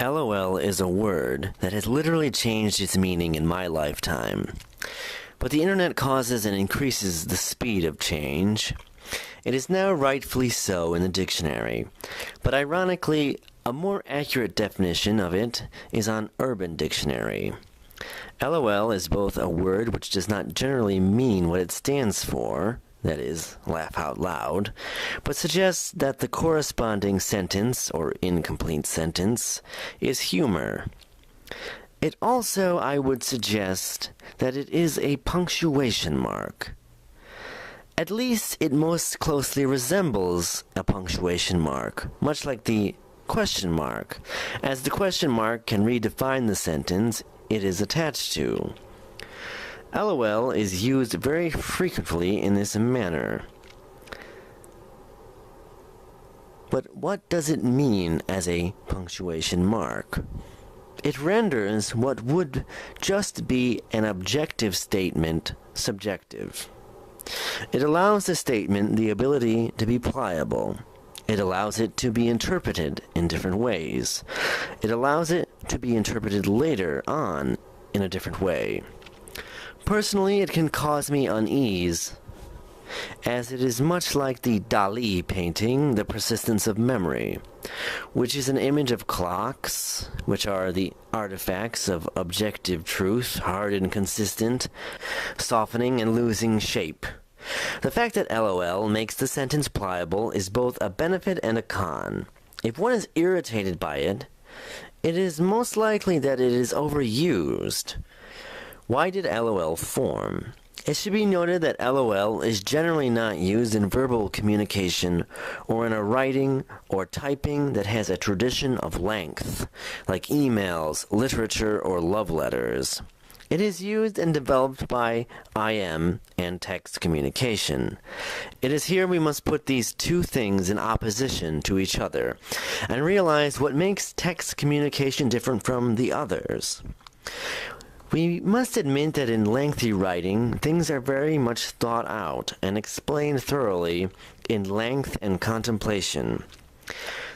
LOL is a word that has literally changed its meaning in my lifetime. But the internet causes and increases the speed of change. It is now rightfully so in the dictionary, but ironically, a more accurate definition of it is on Urban Dictionary. LOL is both a word which does not generally mean what it stands for, that is, laugh out loud, but suggests that the corresponding sentence, or incomplete sentence, is humor. It also, I would suggest, that it is a punctuation mark. At least it most closely resembles a punctuation mark, much like the question mark, as the question mark can redefine the sentence it is attached to. LOL is used very frequently in this manner. But what does it mean as a punctuation mark? It renders what would just be an objective statement subjective. It allows the statement the ability to be pliable. It allows it to be interpreted in different ways. It allows it to be interpreted later on in a different way. Personally, it can cause me unease, as it is much like the Dali painting, The Persistence of Memory, which is an image of clocks, which are the artifacts of objective truth, hard and consistent, softening and losing shape. The fact that LOL makes the sentence pliable is both a benefit and a con. If one is irritated by it, it is most likely that it is overused. Why did LOL form? It should be noted that LOL is generally not used in verbal communication or in a writing or typing that has a tradition of length, like emails, literature, or love letters. It is used and developed by IM and text communication. It is here we must put these two things in opposition to each other and realize what makes text communication different from the others. We must admit that in lengthy writing, things are very much thought out and explained thoroughly in length and contemplation.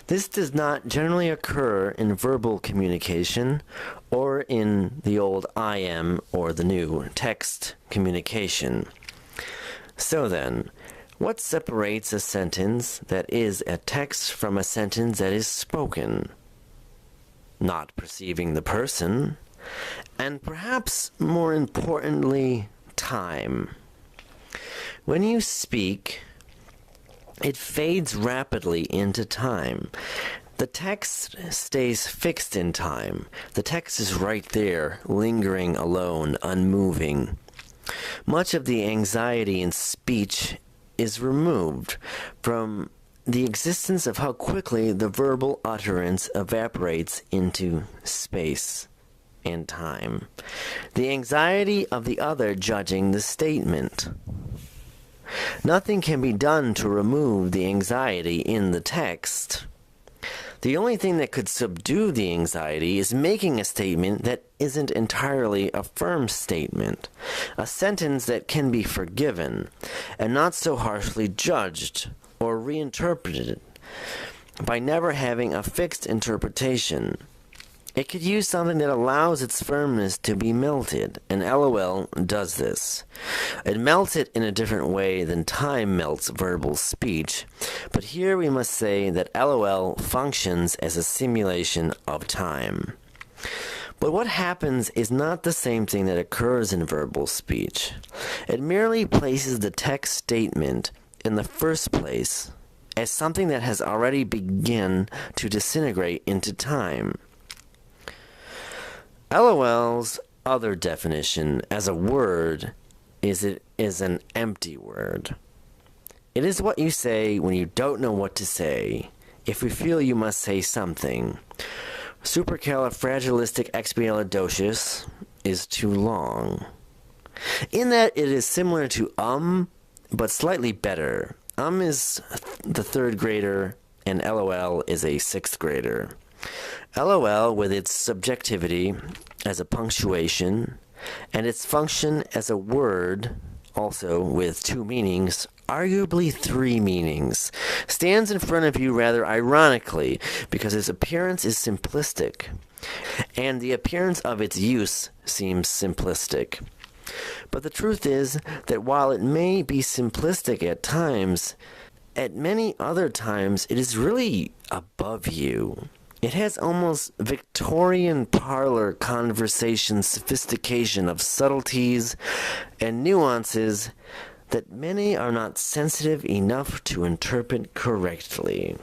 This does not generally occur in verbal communication or in the old IM or the new text communication. So then, what separates a sentence that is a text from a sentence that is spoken? Not perceiving the person, and perhaps more importantly, time. When you speak, it fades rapidly into time. The text stays fixed in time. The text is right there, lingering alone, unmoving. Much of the anxiety in speech is removed from the existence of how quickly the verbal utterance evaporates into space and time. The anxiety of the other judging the statement. Nothing can be done to remove the anxiety in the text. The only thing that could subdue the anxiety is making a statement that isn't entirely a firm statement, a sentence that can be forgiven, and not so harshly judged or reinterpreted by never having a fixed interpretation. It could use something that allows its firmness to be melted, and LOL does this. It melts it in a different way than time melts verbal speech, but here we must say that LOL functions as a simulation of time. But what happens is not the same thing that occurs in verbal speech. It merely places the text statement in the first place as something that has already begun to disintegrate into time. LOL's other definition as a word is it is an empty word. It is what you say when you don't know what to say, if you feel you must say something. Supercalifragilisticexpialidocious is too long. In that it is similar to but slightly better. Is the third grader and LOL is a sixth grader. LOL, with its subjectivity as a punctuation and its function as a word, also with two meanings, arguably three meanings, stands in front of you rather ironically because its appearance is simplistic, and the appearance of its use seems simplistic. But the truth is that while it may be simplistic at times, at many other times it is really above you. It has almost Victorian parlor conversation sophistication of subtleties and nuances that many are not sensitive enough to interpret correctly.